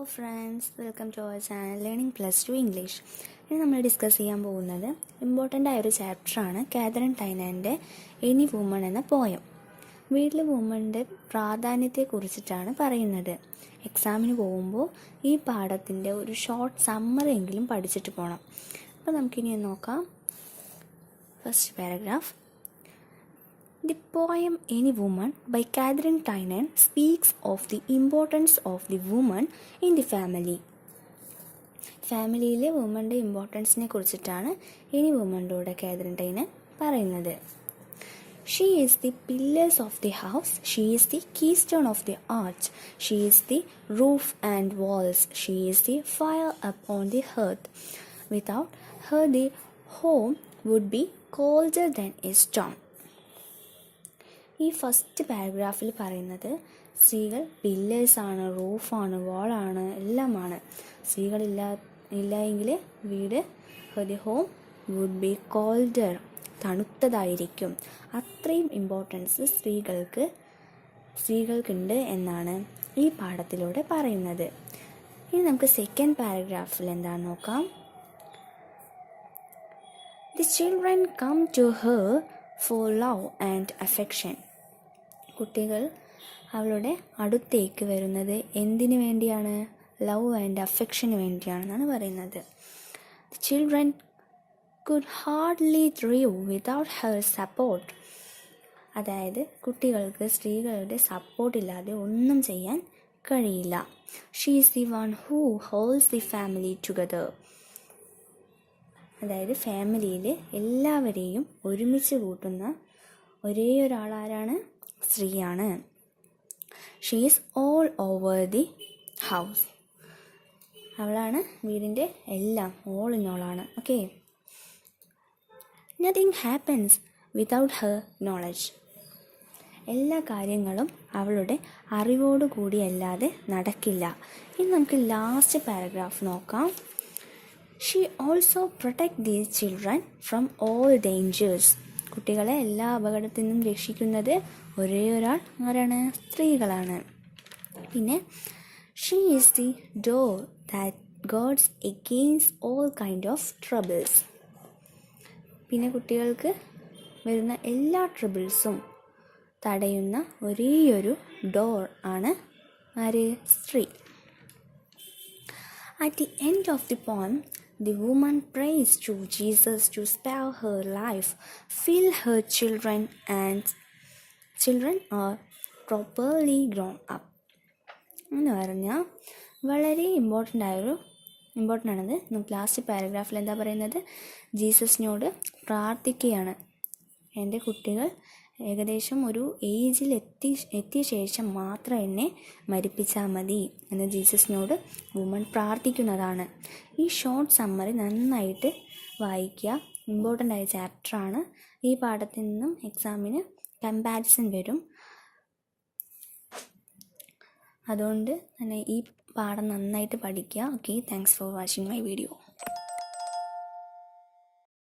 Hello friends, welcome to our channel learning +2 English. ഇനി നമ്മൾ discuss ചെയ്യാൻ പോകുന്നത് ഇമ്പോർട്ടൻ്റ് ആയ ഒരു ചാപ്റ്ററാണ് കാതറിൻ ടൈനൻ്റെ എനി വുമൺ എന്ന പോയം. വീട്ടിലെ വുമണിൻ്റെ പ്രാധാന്യത്തെക്കുറിച്ചിട്ടാണ് പറയുന്നത്. എക്സാമിന് പോകുമ്പോൾ ഈ പാഠത്തിൻ്റെ ഒരു ഷോർട്ട് സമ്മറി എങ്കിലും പഠിച്ചിട്ട് പോകണം. അപ്പോൾ നമുക്കിനി നോക്കാം. First paragraph. The poem Any Woman by Katharine Tynan speaks of the importance of the woman in the family. ഫാമിലിയിലെ വുമൻ്റെ ഇമ്പോർട്ടൻസിനെ കുറിച്ചിട്ടാണ് എനി വുമണിലൂടെ കാതറിൻ ടൈനൻ പറയുന്നത്. She is the pillars of the house. She is the keystone of the arch. She is the roof and walls. She is the fire upon the hearth. Without her the home would be colder than a stone. ഈ first പാരഗ്രാഫിൽ പറയുന്നത് സ്ത്രീകൾ പില്ലേഴ്സാണ്, റൂഫാണ്, വാളാണ്, എല്ലാമാണ്. സ്ത്രീകളില്ല എങ്കിൽ വീട് the home would be colder, തണുത്തതായിരിക്കും. അത്രയും ഇമ്പോർട്ടൻസ് സ്ത്രീകൾക്കുണ്ട് എന്നാണ് ഈ പാഠത്തിലൂടെ പറയുന്നത്. ഇനി നമുക്ക് സെക്കൻഡ് പാരഗ്രാഫിൽ എന്താണെന്ന് നോക്കാം. The children come to her for love and affection. കുട്ടികൾ അവളുടെ അടുത്തേക്ക് വരുന്നത് എന്തിനു വേണ്ടിയാണ്? ലവ് ആൻഡ് അഫെക്ഷന് വേണ്ടിയാണെന്നാണ് പറയുന്നത്. The children could hardly thrive without her support. അതായത് കുട്ടികൾക്ക് സ്ത്രീകളുടെ സപ്പോർട്ടില്ലാതെ ഒന്നും ചെയ്യാൻ കഴിയില്ല. She is the one who holds the family together. അതായത് ഫാമിലിയിൽ എല്ലാവരെയും ഒരുമിച്ച് കൂട്ടുന്ന ഒരേ ഒരാളാരാണ്? സ്ത്രീയാണ്. She is all over the house. അവളാണ് വീടിൻ്റെ എല്ലാം, ഓൾ ഇൻ ഓൾ ആണ്. Okay. Nothing happens without her knowledge. എല്ലാ കാര്യങ്ങളും അവളുടെ അറിവോടു കൂടിയല്ലാതെ നടക്കില്ല. ഇനി നമുക്ക് ലാസ്റ്റ് പാരഗ്രാഫ് നോക്കാം. She also protect these children from all dangers. കുട്ടികളെ എല്ലാ അപകടത്തിൽ നിന്നും രക്ഷിക്കുന്നത് ഒരേ ഒരാൾ ആരാണ്? സ്ത്രീകളാണ്. പിന്നെ she is the door that guards against all kind of troubles. പിന്നെ കുട്ടികൾക്ക് വരുന്ന എല്ലാ ട്രബിൾസും തടയുന്ന ഒരേയൊരു ഡോർ ആണ് ആര്? സ്ത്രീ. At the end of the poem, the woman prays to Jesus to spare her life, fill her children are properly grown up. എന്ന് പറഞ്ഞാൽ വളരെ ഇമ്പോർട്ടൻ്റ് ആണത്. നമുക്ക് ലാസ്റ്റ് പാരഗ്രാഫിൽ എന്താ പറയുന്നത്? ജീസസിനോട് പ്രാർത്ഥിക്കുകയാണ്, എൻ്റെ കുട്ടികൾ ഏകദേശം ഒരു ഏജിൽ എത്തിയ ശേഷം മാത്രം എന്നെ മരിപ്പിച്ചാൽ മതി എന്ന് ജീസസിനോട് വുമൺ പ്രാർത്ഥിക്കുന്നതാണ്. ഈ ഷോർട്ട് സമ്മറി നന്നായിട്ട് വായിക്കുക. ഇമ്പോർട്ടൻ്റ് ആയ ചാപ്റ്ററാണ്. ഈ പാഠത്തിൽ നിന്നും എക്സാമിന് കമ്പാരിസൺ വരും. അതുകൊണ്ട് തന്നെ ഈ പാഠം നന്നായിട്ട് പഠിക്കുക. Okay, thanks for watching my video.